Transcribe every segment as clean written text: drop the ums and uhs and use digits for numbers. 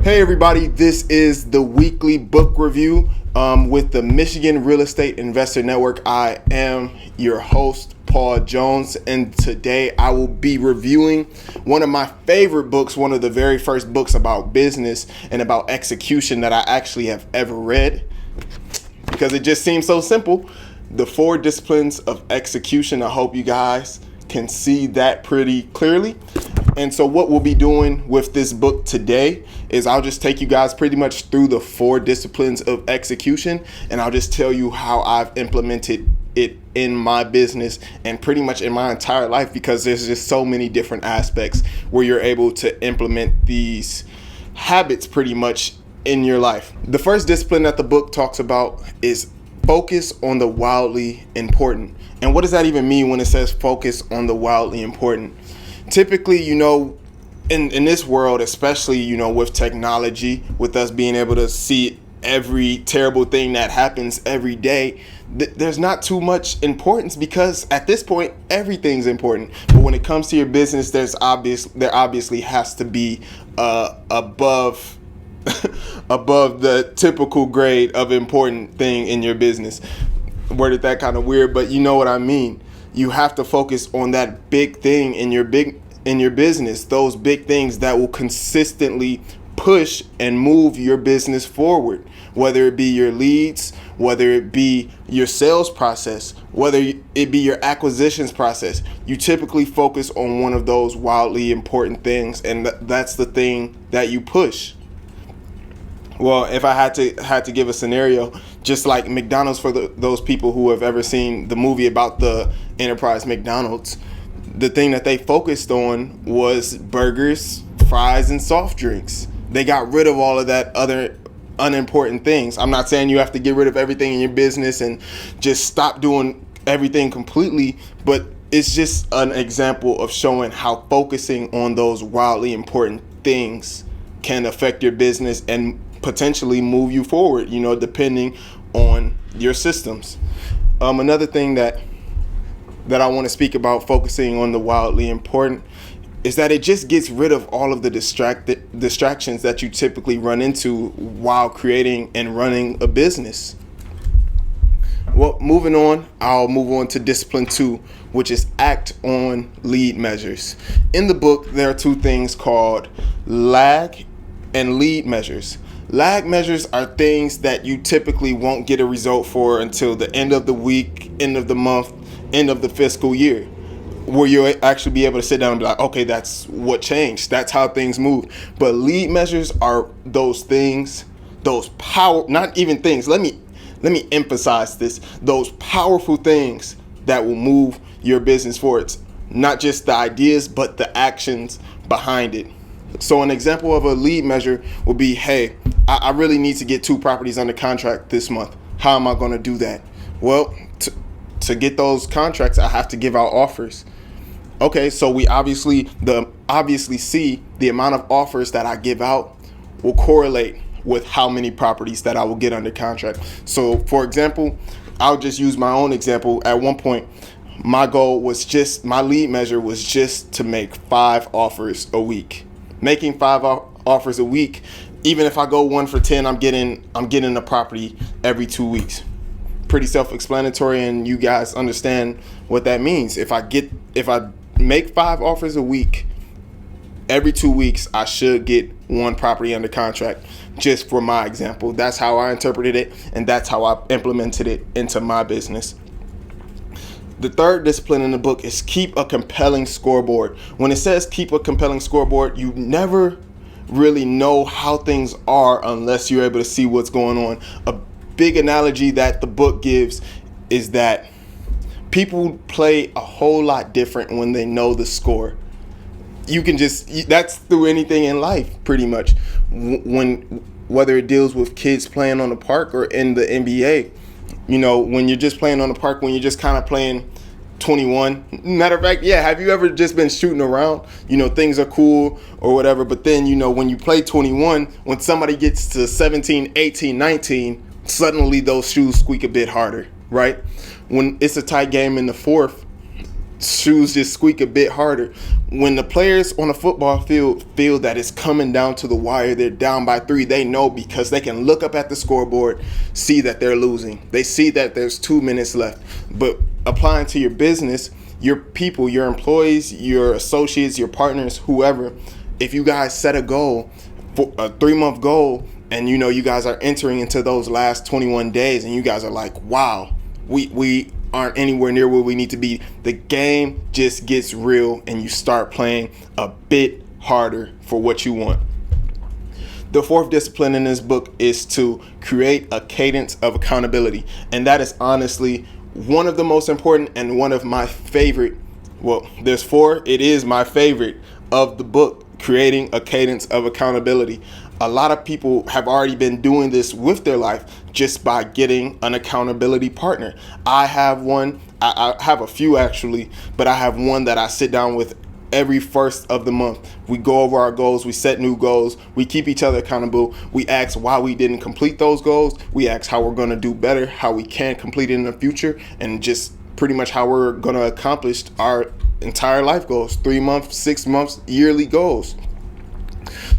Hey everybody, this is the weekly book review with the Michigan Real Estate Investor Network. I am your host, Paul Jones, and today I will be reviewing one of my favorite books, one of the very first books about business and about execution that I actually have ever read, because it just seems so simple. The 4 Disciplines of Execution. I hope you guys can see that pretty clearly. And so what we'll be doing with this book today is I'll just take you guys pretty much through the 4 disciplines of execution, and I'll just tell you how I've implemented it in my business and pretty much in my entire life, because there's just so many different aspects where you're able to implement these habits pretty much in your life. The first discipline that the book talks about is focus on the wildly important. And what does that even mean when it says focus on the wildly important? Typically, in this world, especially, with technology, with us being able to see every terrible thing that happens every day, there's not too much importance, because at this point, everything's important. But when it comes to your business, there obviously has to be above the typical grade of important thing in your business. Worded that kind of weird, but you know what I mean. You have to focus on that big thing in your business, those big things that will consistently push and move your business forward, whether it be your leads, whether it be your sales process, whether it be your acquisitions process. You typically focus on one of those wildly important things, and that's the thing that you push. Well, if I had to give a scenario, just like McDonald's, for those people who have ever seen the movie about the enterprise McDonald's, the thing that they focused on was burgers, fries, and soft drinks. They got rid of all of that other unimportant things. I'm not saying you have to get rid of everything in your business and just stop doing everything completely, but it's just an example of showing how focusing on those wildly important things can affect your business and potentially move you forward, depending on your systems. Another thing that I want to speak about focusing on the wildly important is that it just gets rid of all of the distractions that you typically run into while creating and running a business. Well, moving on, I'll move on to discipline 2, which is act on lead measures. In the book, there are 2 things called lag and lead measures. Lag measures are things that you typically won't get a result for until the end of the week, end of the month, end of the fiscal year, where you'll actually be able to sit down and be like, okay, that's what changed. That's how things move. But lead measures are those things, those not even things. Let me emphasize this. Those powerful things that will move your business forward. Not just the ideas, but the actions behind it. So an example of a lead measure would be, hey, I really need to get 2 properties under contract this month. How am I going to do that? Well, to get those contracts, I have to give out offers. Okay, so we obviously see the amount of offers that I give out will correlate with how many properties that I will get under contract. So, for example, I'll just use my own example. At one point, my lead measure was just to make 5 offers a week. Making 5 offers a week, even if I go 1 for 10, I'm getting a property every 2 weeks. Pretty self-explanatory, and you guys understand what that means. If I make 5 offers a week, every 2 weeks, I should get 1 property under contract. Just for my example, that's how I interpreted it, and that's how I implemented it into my business. The third discipline in the book is keep a compelling scoreboard. When it says keep a compelling scoreboard, you never really know how things are unless you're able to see what's going on. A big analogy that the book gives is that people play a whole lot different when they know the score. That's through anything in life, pretty much. Whether it deals with kids playing on the park or in the NBA, when you're just playing on the park, when you're just kind of playing 21. Matter of fact, have you ever just been shooting around? Things are cool or whatever, but then, when you play 21, when somebody gets to 17, 18, 19, suddenly those shoes squeak a bit harder, right? When it's a tight game in the fourth, shoes just squeak a bit harder. When the players on the football field feel that it's coming down to the wire, they're down by 3, they know because they can look up at the scoreboard, see that they're losing. They see that there's 2 minutes left. But applying to your business, your people, your employees, your associates, your partners, whoever, if you guys set a goal, for a 3-month goal, and you guys are entering into those last 21 days and you guys are like, wow, we aren't anywhere near where we need to be, the game just gets real and you start playing a bit harder for what you want. The 4th discipline in this book is to create a cadence of accountability. And that is honestly one of the most important and one of my favorite. Well, there's 4. It is my favorite of the book, creating a cadence of accountability. A lot of people have already been doing this with their life just by getting an accountability partner. I have one. I have a few actually, but I have one that I sit down with every first of the month. We go over our goals. We set new goals. We keep each other accountable. We ask why we didn't complete those goals. We ask how we're going to do better, how we can complete it in the future, and just pretty much how we're going to accomplish our entire life goals, 3 months, 6 months, yearly goals.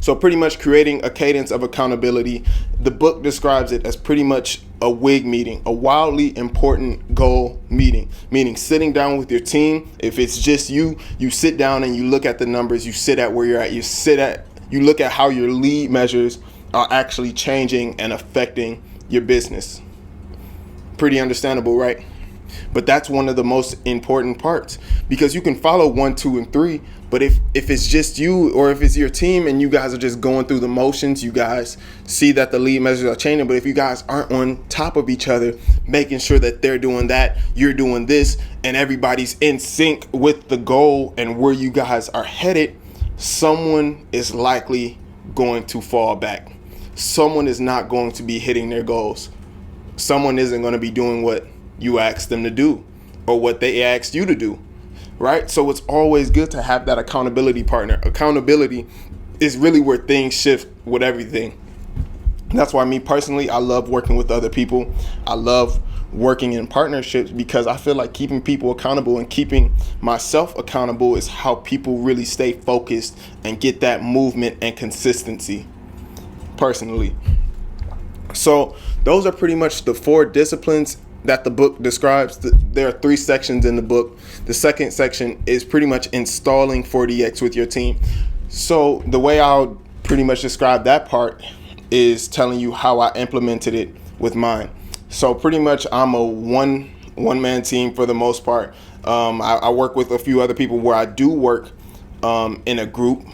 So pretty much creating a cadence of accountability. The book describes it as pretty much a WIG meeting, a wildly important goal meeting, meaning sitting down with your team. If it's just you sit down and you look at the numbers, you sit at where you're at, you look at how your lead measures are actually changing and affecting your business. Pretty understandable, right? But that's one of the most important parts, because you can follow 1, 2, and 3. But if it's just you, or if it's your team and you guys are just going through the motions, you guys see that the lead measures are changing. But if you guys aren't on top of each other, making sure that they're doing that, you're doing this, and everybody's in sync with the goal and where you guys are headed, someone is likely going to fall back. Someone is not going to be hitting their goals. Someone isn't going to be doing what you asked them to do or what they asked you to do, right? So it's always good to have that accountability partner. Accountability is really where things shift with everything. That's why me personally, I love working with other people. I love working in partnerships because I feel like keeping people accountable and keeping myself accountable is how people really stay focused and get that movement and consistency personally. So those are pretty much the 4 disciplines that the book describes. There are 3 sections in the book. The second section is pretty much installing 4DX with your team. So the way I'll pretty much describe that part is telling you how I implemented it with mine. So pretty much I'm a one-man team for the most part. I work with a few other people where I do work in a group,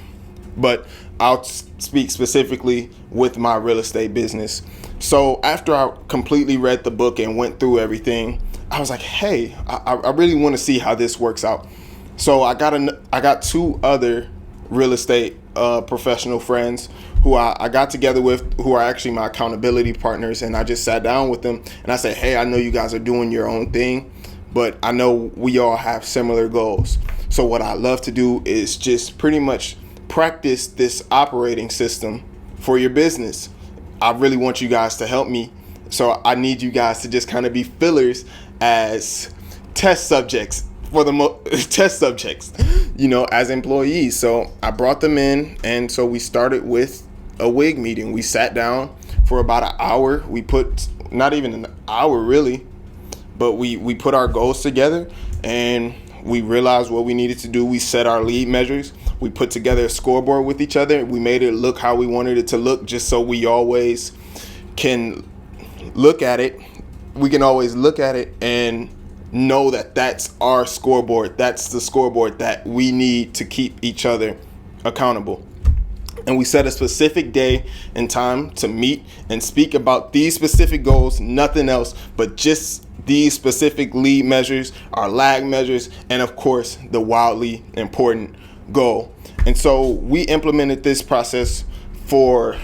but I'll speak specifically with my real estate business. So after I completely read the book and went through everything, I was like, hey, I really want to see how this works out. So I got 2 other real estate professional friends who I got together with, who are actually my accountability partners, and I just sat down with them and I said, hey, I know you guys are doing your own thing, but I know we all have similar goals. So what I love to do is just pretty much practice this operating system for your business. I really want you guys to help me. So I need you guys to just kind of be fillers as test subjects for the test subjects, as employees. So I brought them in, and so we started with a WIG meeting. We sat down for about an hour. We put, not even an hour really, but we put our goals together and we realized what we needed to do. We set our lead measures. We put together a scoreboard with each other. We made it look how we wanted it to look, just so we always can look at it. We can always look at it and know that that's our scoreboard. That's the scoreboard that we need to keep each other accountable. And we set a specific day and time to meet and speak about these specific goals, nothing else, but just these specific lead measures, our lag measures, and of course, the wildly important goal. And so we implemented this process for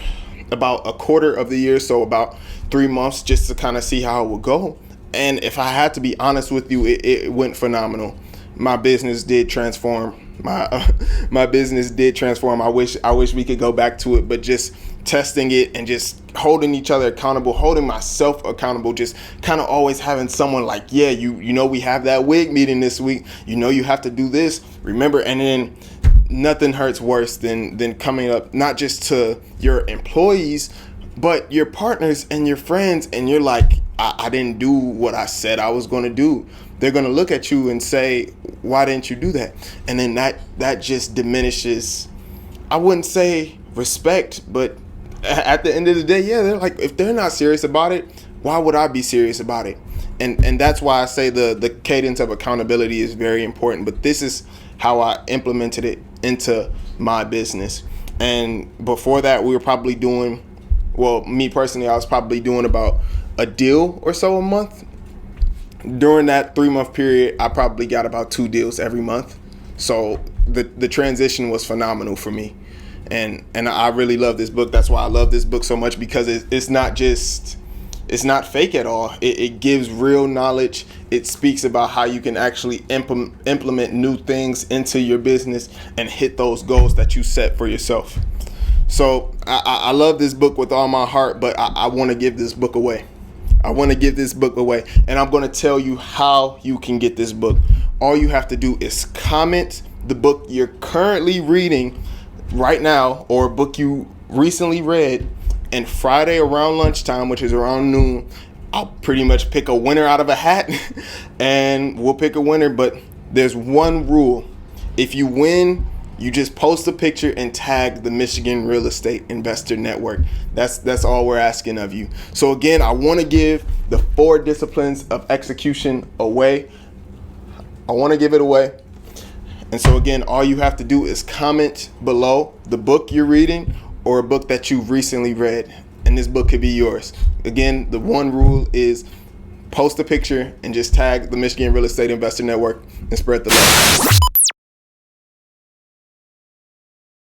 about a quarter of the year, so about 3 months, just to kind of see how it would go. And if I had to be honest with you, it went phenomenal. my business did transform. My business did transform. I wish we could go back to it, but just testing it and just holding each other accountable, holding myself accountable, just kind of always having someone like, yeah, you know, we have that wig meeting this week. You know, you have to do this. Remember, and then nothing hurts worse than coming up not just to your employees, but your partners and your friends, and you're like, I didn't do what I said I was going to do. They're going to look at you and say, why didn't you do that? And then that just diminishes, I wouldn't say respect, but at the end of the day, yeah, they're like, if they're not serious about it, why would I be serious about it? And that's why I say the cadence of accountability is very important. But this is how I implemented it into my business. And before that, we were probably doing, well, me personally, I was probably doing about a deal or so a month. During that 3-month period, I probably got about 2 deals every month. So the transition was phenomenal for me. And I really love this book. That's why I love this book so much, because it's not fake at all. It gives real knowledge. It speaks about how you can actually implement new things into your business and hit those goals that you set for yourself. So I love this book with all my heart, but I want to give this book away. I want to give this book away, and I'm going to tell you how you can get this book. All you have to do is comment the book you're currently reading right now, or a book you recently read, and Friday around lunchtime, which is around noon, I'll pretty much pick a winner out of a hat and we'll pick a winner. But there's one rule. If you win, you just post a picture and tag the Michigan Real Estate Investor Network. That's all we're asking of you. So again, I want to give the 4 disciplines of execution away. I want to give it away. And so again, all you have to do is comment below the book you're reading or a book that you've recently read, and this book could be yours. Again, the one rule is post a picture and just tag the Michigan Real Estate Investor Network and spread the love.